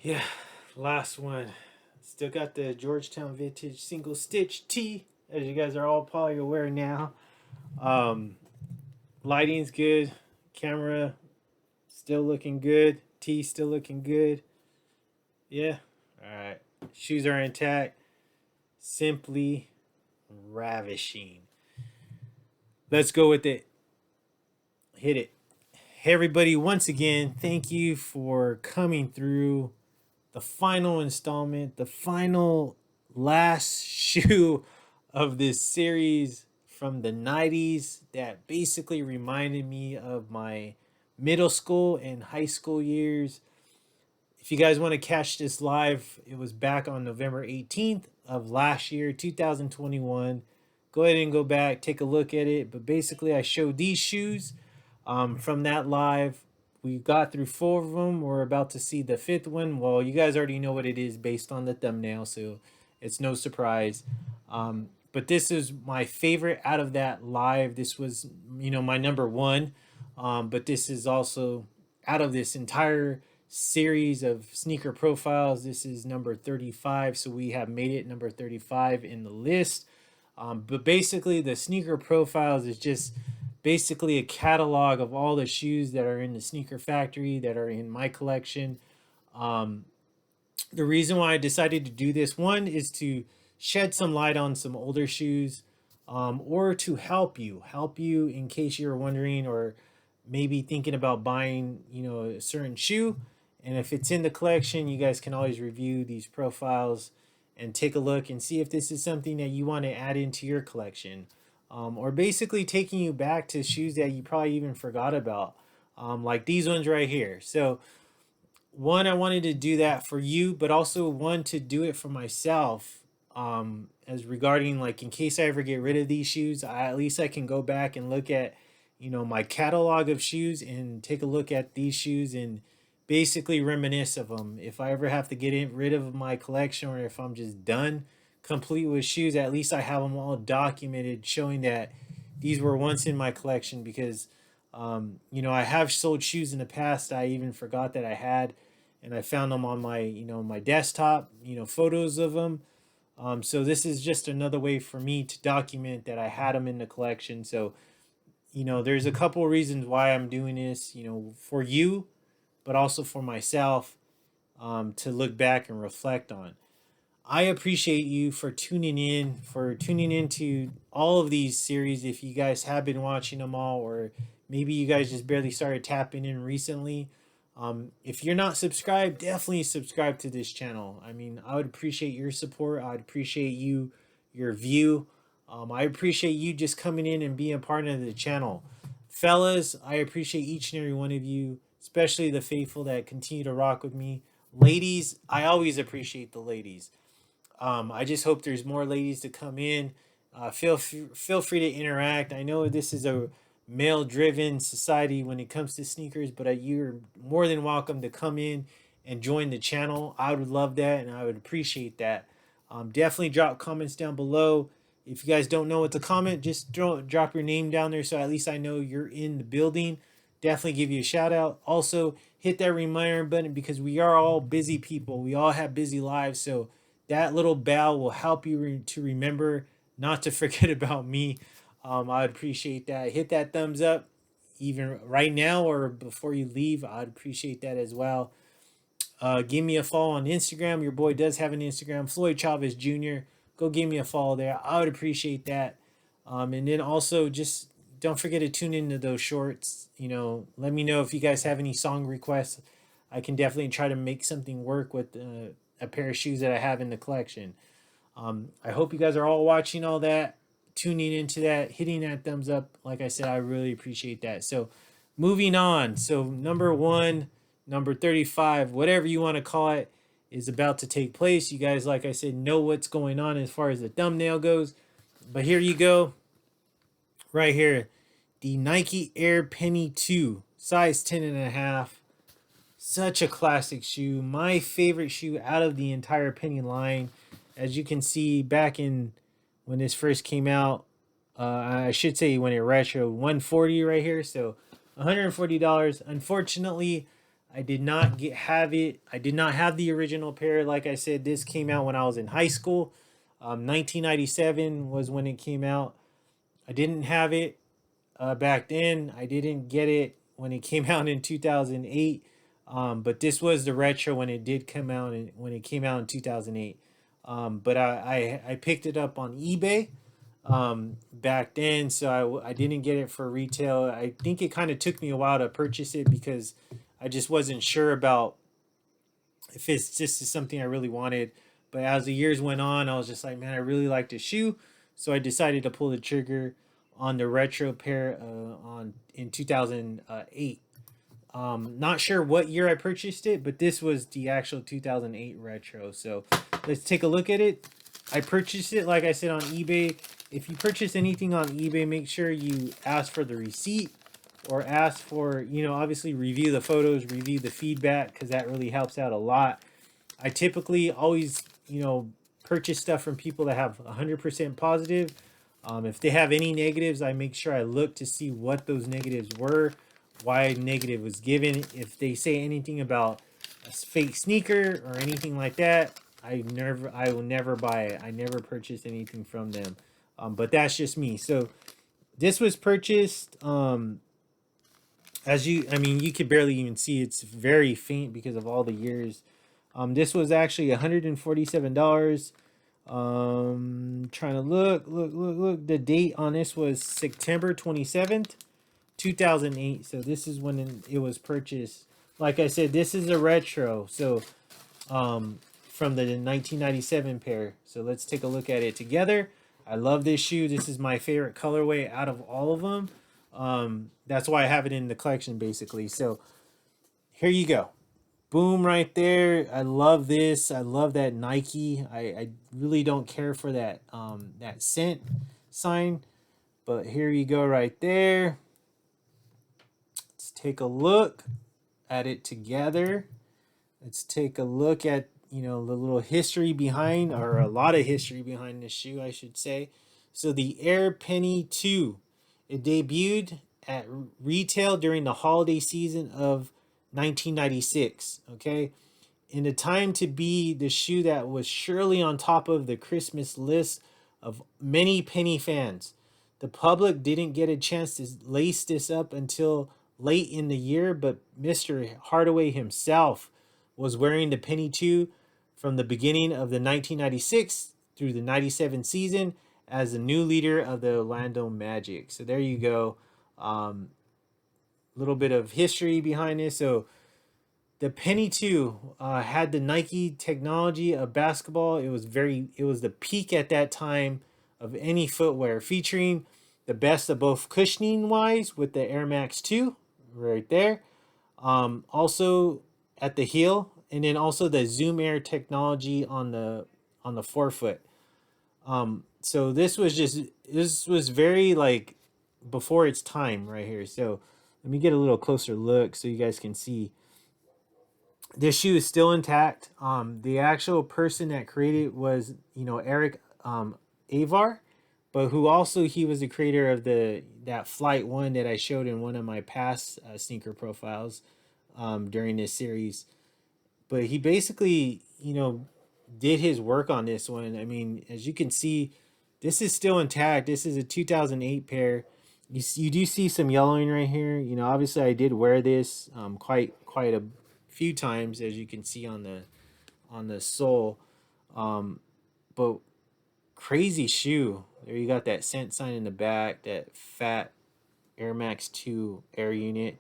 Yeah, last one. Still got the Georgetown Vintage Single Stitch tee, as you guys are all probably aware now. Um, Lighting's good. Camera still looking good. Tee still looking good. Yeah. All right. Shoes are intact. Simply ravishing. Let's go with it. Hit it. Hey, everybody, once again, thank you for coming through the final installment, the final last shoe of this series from the 90s that basically reminded me of my middle school and high school years. If you guys want to catch this live, it was back on November 18th of last year, 2021. Go ahead and go back, take a look at it. But basically, I showed these shoes from that live. We got through four of them. We're about to see the fifth one. Well, you guys already know what it is based on the thumbnail, so it's no surprise. But this is my favorite out of that live. This was, my number one. But this is also out of this entire series of sneaker profiles. This is number 35. So we have made it number 35 in the list. But basically, the sneaker profiles is just basically a catalog of all the shoes that are in the sneaker factory that are in my collection. Um, the reason why I decided to do this one is to shed some light on some older shoes, or to help you in case you're wondering or maybe thinking about buying, a certain shoe. And if it's in the collection, you guys can always review these profiles and take a look and see if this is something that you want to add into your collection. Or basically taking you back to shoes that you probably even forgot about, like these ones right here. So, one, I wanted to do that for you, but also one to do it for myself. As regarding, like, in case I ever get rid of these shoes, at least I can go back and look at, my catalog of shoes and take a look at these shoes and basically reminisce of them. If I ever have to rid of my collection, or if I'm just done complete with shoes, at least I have them all documented, showing that these were once in my collection. Because, I have sold shoes in the past I even forgot that I had, and I found them on my, my desktop, photos of them. So this is just another way for me to document that I had them in the collection. So, there's a couple of reasons why I'm doing this, for you, but also for myself, to look back and reflect on. I appreciate you for tuning into all of these series. If you guys have been watching them all, or maybe you guys just barely started tapping in recently, if you're not subscribed, definitely subscribe to this channel. I mean, I would appreciate your support. I'd appreciate your view. I appreciate you just coming in and being part of the channel. Fellas, I appreciate each and every one of you, especially the faithful that continue to rock with me. Ladies, I always appreciate the ladies. I just hope there's more ladies to come in. Feel free to interact. I know this is a male driven society when it comes to sneakers, but you're more than welcome to come in and join the channel. I would love that, and I would appreciate that. Definitely drop comments down below. If you guys don't know what to comment, just drop your name down there, so at least I know you're in the building. Definitely give you a shout out. Also, hit that reminder button, because we are all busy people. We all have busy lives, so that little bell will help you to remember not to forget about me. I'd appreciate that. Hit that thumbs up, even right now or before you leave. I'd appreciate that as well. Give me a follow on Instagram. Your boy does have an Instagram, Floyd Chavez Jr. Go give me a follow there. I would appreciate that. And then also, just don't forget to tune into those shorts. Let me know if you guys have any song requests. I can definitely try to make something work with a pair of shoes that I have in the collection. I hope you guys are all watching all that, tuning into that, hitting that thumbs up. Like I said, I really appreciate that. So, moving on. So, number one, number 35, whatever you want to call it, is about to take place. You guys, like I said, know what's going on as far as the thumbnail goes. But here you go. Right here. The Nike Air Penny 2, size 10.5. Such a classic shoe. My favorite shoe out of the entire Penny line. As you can see, back in when this first came out, I should say when it retro, 140 right here. So $140. Unfortunately, I did not have it. I did not have the original pair. Like I said, this came out when I was in high school. 1997 was when it came out. I didn't have it back then. I didn't get it when it came out in 2008. But this was the retro when it did come out, and when it came out in 2008. But I picked it up on eBay back then, so I didn't get it for retail. I think it kind of took me a while to purchase it because I just wasn't sure about if it's just something I really wanted. But as the years went on, I was just like, man, I really like the shoe, so I decided to pull the trigger on the retro pair on in 2008. Not sure what year I purchased it, but this was the actual 2008 retro. So let's take a look at it. I purchased it, like I said, on eBay. If you purchase anything on eBay, make sure you ask for the receipt, or ask for, obviously review the photos, review the feedback, because that really helps out a lot. I typically always, purchase stuff from people that have 100% positive. If they have any negatives, I make sure I look to see what those negatives were, why negative was given. If they say anything about a fake sneaker or anything like that, I will never buy it. I never purchase anything from them. But that's just me. So this was purchased, you could barely even see, it's very faint because of all the years. This was actually $147. Trying to look. The date on this was September 27th, 2008. So this is when it was purchased. Like I said, this is a retro. So, from the 1997 pair. So let's take a look at it together. I love this shoe. This is my favorite colorway out of all of them. That's why I have it in the collection, basically. So here you go. Boom, right there. I love this. I love that Nike. I really don't care for that that cent sign, but here you go right there. Let's take a look at it together. Let's take a look at, the little history behind, or a lot of history behind this shoe, I should say. So the Air Penny 2, it debuted at retail during the holiday season of 1996. Okay, in the time to be the shoe that was surely on top of the Christmas list of many penny fans. The public didn't get a chance to lace this up until late in the year, but Mr. Hardaway himself was wearing the Penny 2 from the beginning of the 1996 through the 97 season as the new leader of the Orlando Magic. So there you go. Little bit of history behind this. So the Penny 2 had the Nike technology of basketball. It was the peak at that time of any footwear, featuring the best of both cushioning wise with the Air Max 2 right there. Also at the heel, and then also the Zoom Air technology on the forefoot. So this was very like before its time right here. So let me get a little closer look so you guys can see. This shoe is still intact. The actual person that created it was, Eric Avar, but he was the creator of that Flight 1 that I showed in one of my past sneaker profiles during this series. But he basically, did his work on this one. I mean, as you can see, this is still intact. This is a 2008 pair. You do see some yellowing right here. Obviously I did wear this quite a few times, as you can see on the sole. But crazy shoe. There you got that cent sign in the back, that fat Air Max 2 air unit.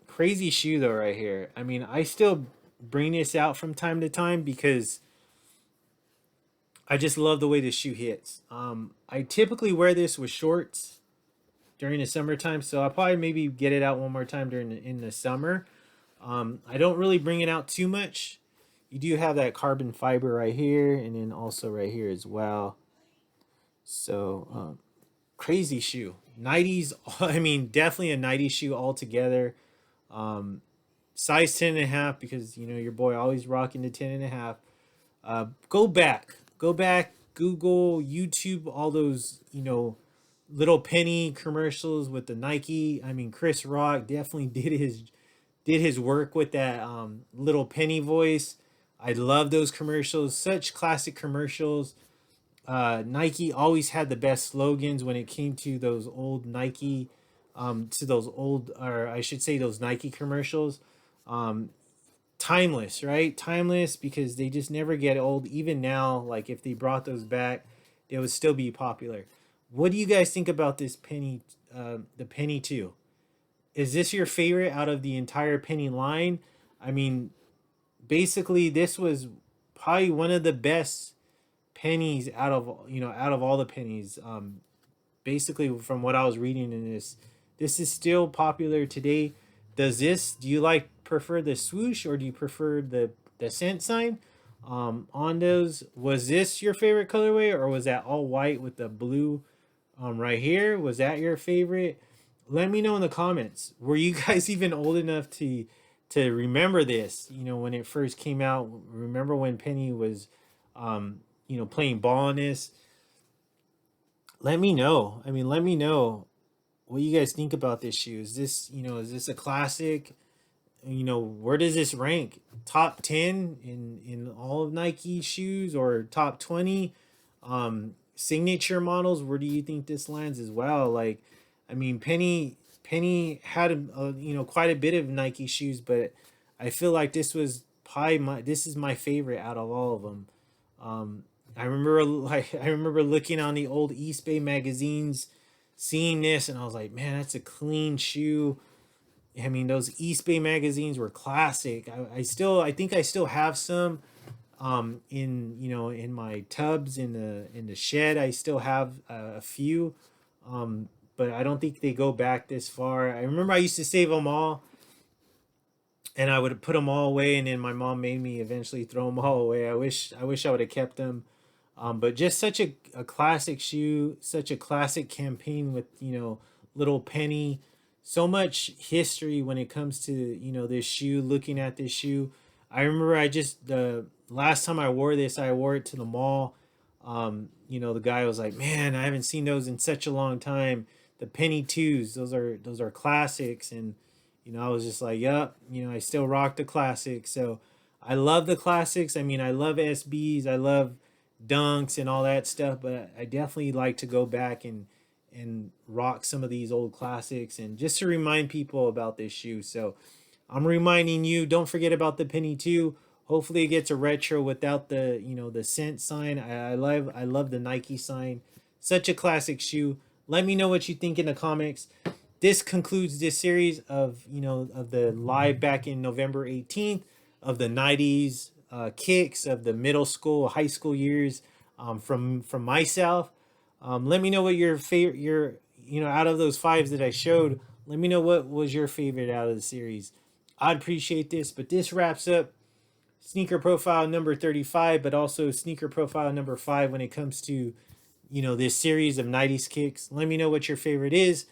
Crazy shoe though right here. I mean, I still bring this out from time to time because I just love the way this shoe hits. I typically wear this with shorts during the summertime, so I'll probably maybe get it out one more time in the summer. I don't really bring it out too much. You do have that carbon fiber right here, and then also right here as well. So crazy shoe. 90s, I mean, definitely a 90s shoe altogether. Size 10.5, because your boy always rocking the 10.5. Go back, Google, YouTube, all those little penny commercials with the Nike. I mean, Chris Rock definitely did did his work with that little penny voice. I love those commercials, such classic commercials. Nike always had the best slogans when it came to those old Nike, to those old, or I should say, those Nike commercials. Um, Timeless, right? Timeless because they just never get old. Even now, like if they brought those back, they would still be popular. What do you guys think about this penny, the penny two? Is this your favorite out of the entire penny line? I mean, basically, this was probably one of the best pennies out of out of all the pennies. Basically, from what I was reading in this, this is still popular today. Do you like prefer the swoosh or do you prefer the cent sign? On those, was this your favorite colorway or was that all white with the blue right here? Was that your favorite? Let me know in the comments. Were you guys even old enough to remember this? When it first came out. Remember when Penny was, playing ball in this? Let me know. I mean, let me know what you guys think about this shoe. Is this a classic? Where does this rank? Top 10 in all of Nike shoes or top 20? Signature models, where do you think this lands as well? Like, I mean, Penny had quite a bit of Nike shoes, but I feel like this is my favorite out of all of them. I remember looking on the old East Bay magazines, seeing this, and I was like, man, that's a clean shoe. I mean, those East Bay magazines were classic. I think I still have some in my tubs in the shed. I still have a few, but I don't think they go back this far. I remember I used to save them all, and I would put them all away, and then my mom made me eventually throw them all away. I wish I would have kept them. But just such a classic shoe, such a classic campaign with little Penny. So much history when it comes to this shoe. Looking at this shoe, I remember the last time I wore this, I wore it to the mall. The guy was like, "Man, I haven't seen those in such a long time. The Penny twos, those are classics." And I was just like, "Yup, I still rock the classics." So I love the classics. I mean, I love SBs, I love dunks and all that stuff, but I definitely like to go back and rock some of these old classics and just to remind people about this shoe. So I'm reminding you, don't forget about the Penny 2. Hopefully it gets a retro without the cent sign. I love the Nike sign. Such a classic shoe. Let me know what you think in the comments. This concludes this series of of the live back in November 18th of the 90s kicks of the middle school, high school years, from myself. Let me know what your favorite, out of those fives that I showed. Let me know what was your favorite out of the series. I'd appreciate this. But this wraps up sneaker profile number 35, but also sneaker profile number 5 when it comes to this series of 90s kicks. Let me know what your favorite is.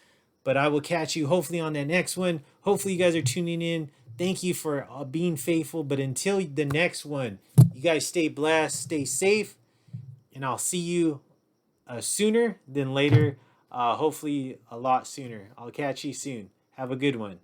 But I will catch you hopefully on that next one. Hopefully you guys are tuning in. Thank you for being faithful. But until the next one, you guys stay blessed, stay safe, and I'll see you sooner than later. Hopefully a lot sooner. I'll catch you soon. Have a good one.